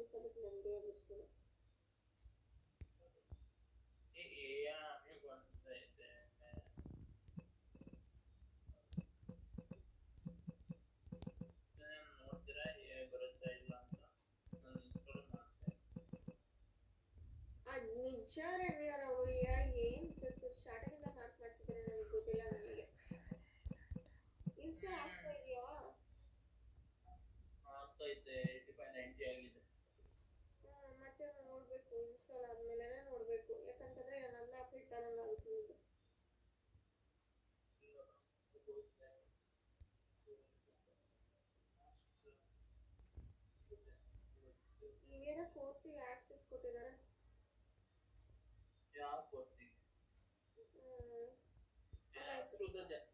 ಸ್ವಲ್ಪ ನೆಮ್ಮದಿಯಾಗಿರ್ತೀನಿ. ಆಮೇಲೆ ಬಂದೈತೆ. ನೋಡ್ತೀರಾ ಬರುತ್ತಾ ಇಲ್ಲ ಅಂತ ನಾನು ಇನ್ಸ್ಟಾಲ್ ಮಾಡ್ತೇನೆ. ನಿಜ ರವಿಯವ್ರ ಅವ್ರು ಏನ್ ಸ್ಟಾರ್ಟಿಂಗ್ ಮಾರ್ಕ್ ಮಾಡ್ತಿದ್ದಾರೆ ನನಗೆ ಗೊತ್ತಿಲ್ಲ ನನಗೆ. ಇನ್ಸ್ಟಾ ಆಗ್ತಾ ಇದೆಯಾ? ಆಗ್ತೈತೆ 85-90 ಆಗಿದೆ. ಮತ್ತೆ ನೋಡ್ಬೇಕು, ಇನ್ಸ್ಟಾಲ್ ಆದ್ಮೇಲೆ ನೋಡ್ಬೇಕು, ಯಾಕಂತಂದ್ರೆ ನನ್ನ ಅಪ್ಡೇಟ್ ಆದಂಗೆ ಆಗುತ್ತೆ ನಿಮ್ದು. ಈಗೇನೋ ಕೋರ್ಸಿಗೆ ಆಕ್ಸೆಸ್ ಕೊಟ್ಟಿದ್ದಾರೆ. ಯಾವ ಕೋರ್ಸಿಗೆ? ಹ್ಮ್. ಆಕ್ಸಸ್